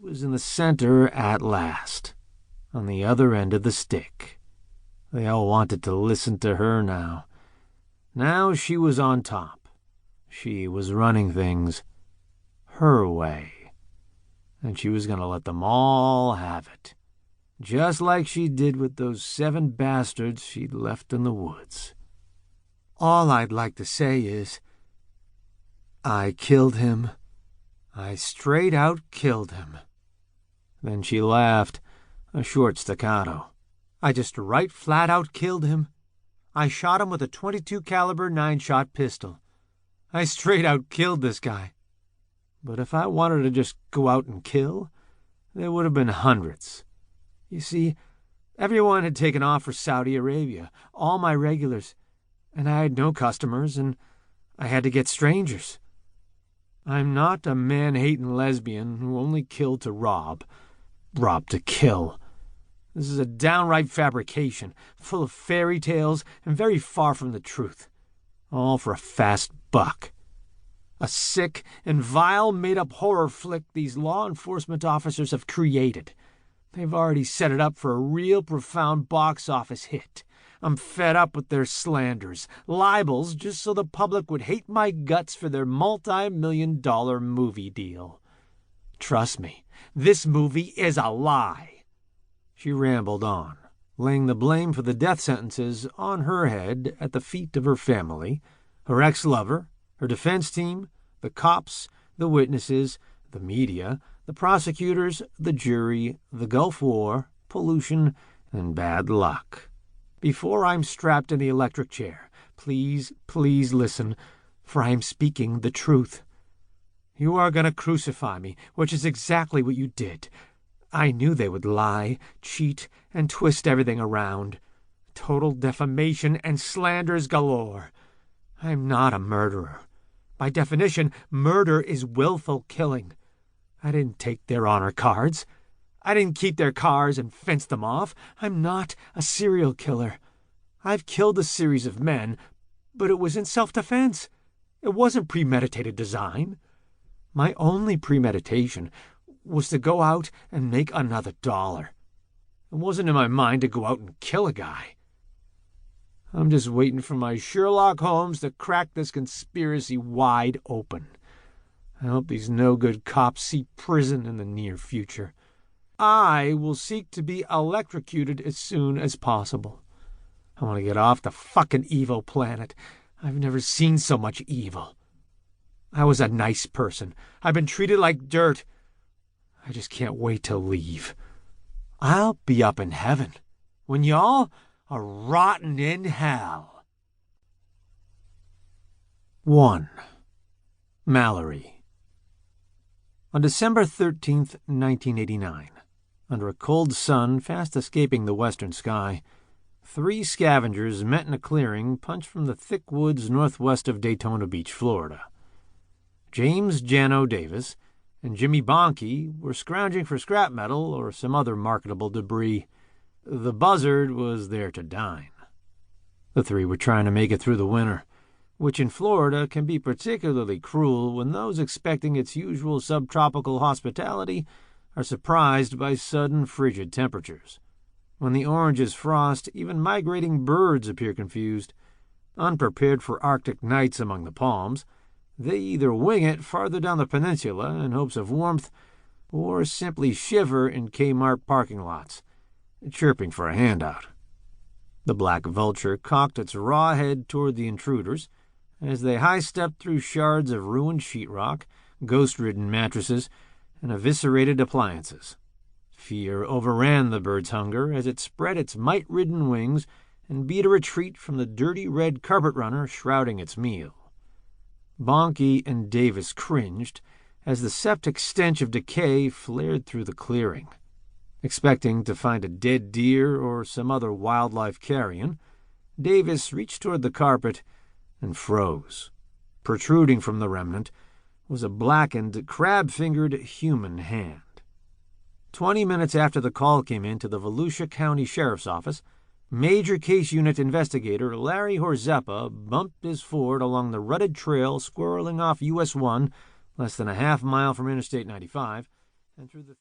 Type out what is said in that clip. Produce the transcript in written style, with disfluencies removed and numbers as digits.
was in the center at last, on the other end of the stick. They all wanted to listen to her now. Now she was on top. She was running things her way. And she was going to let them all have it, just like she did with those 7 bastards she'd left in the woods. All I'd like to say is, I killed him. I straight out killed him. Then she laughed, a short staccato. I just right flat out killed him. I shot him with a .22 caliber 9-shot pistol. I straight out killed this guy. But if I wanted to just go out and kill, there would have been hundreds. You see, everyone had taken off for Saudi Arabia, all my regulars, and I had no customers, and I had to get strangers. I'm not a man-hating lesbian who only killed to rob to kill. This is a downright fabrication, full of fairy tales and very far from the truth, all for a fast buck. A sick and vile made-up horror flick these law enforcement officers have created. They've already set it up for a real profound box office hit. I'm fed up with their slanders, libels, just so the public would hate my guts for their multi-million-dollar movie deal. Trust me, this movie is a lie. She rambled on, laying the blame for the death sentences on her head at the feet of her family, her ex-lover, her defense team, the cops, the witnesses, the media, the prosecutors, the jury, the Gulf War, pollution, and bad luck. Before I'm strapped in the electric chair, please listen, for I am speaking the truth. You are going to crucify me, which is exactly what you did. I knew they would lie, cheat, and twist everything around. Total defamation and slanders galore. I'm not a murderer. By definition, murder is willful killing. I didn't take their honor cards. I didn't keep their cars and fence them off. I'm not a serial killer. I've killed a series of men, but it was in self-defense. It wasn't premeditated design. My only premeditation was to go out and make another dollar. It wasn't in my mind to go out and kill a guy. I'm just waiting for my Sherlock Holmes to crack this conspiracy wide open. I hope these no-good cops see prison in the near future. I will seek to be electrocuted as soon as possible. I want to get off the fucking evil planet. I've never seen so much evil. I was a nice person. I've been treated like dirt. I just can't wait to leave. I'll be up in heaven when y'all are rotting in hell. 1. Mallory. On December 13th, 1989, under a cold sun fast escaping the western sky, 3 scavengers met in a clearing punched from the thick woods northwest of Daytona Beach, Florida. James Jano Davis and Jimmy Bonke were scrounging for scrap metal or some other marketable debris. The buzzard was there to dine. The 3 were trying to make it through the winter, which in Florida can be particularly cruel when those expecting its usual subtropical hospitality are surprised by sudden frigid temperatures. When the oranges frost, even migrating birds appear confused. Unprepared for Arctic nights among the palms, they either wing it farther down the peninsula in hopes of warmth, or simply shiver in Kmart parking lots, chirping for a handout. The black vulture cocked its raw head toward the intruders as they high-stepped through shards of ruined sheetrock, ghost-ridden mattresses, and eviscerated appliances. Fear overran the bird's hunger as it spread its mite-ridden wings and beat a retreat from the dirty red carpet runner shrouding its meal. Bonke and Davis cringed as the septic stench of decay flared through the clearing. Expecting to find a dead deer or some other wildlife carrion, Davis reached toward the carpet and froze. Protruding from the remnant was a blackened, crab-fingered human hand. 20 minutes after the call came in to the Volusia County Sheriff's Office, Major Case Unit Investigator Larry Horzeppa bumped his Ford along the rutted trail squirreling off US 1, less than a half mile from Interstate 95, and through the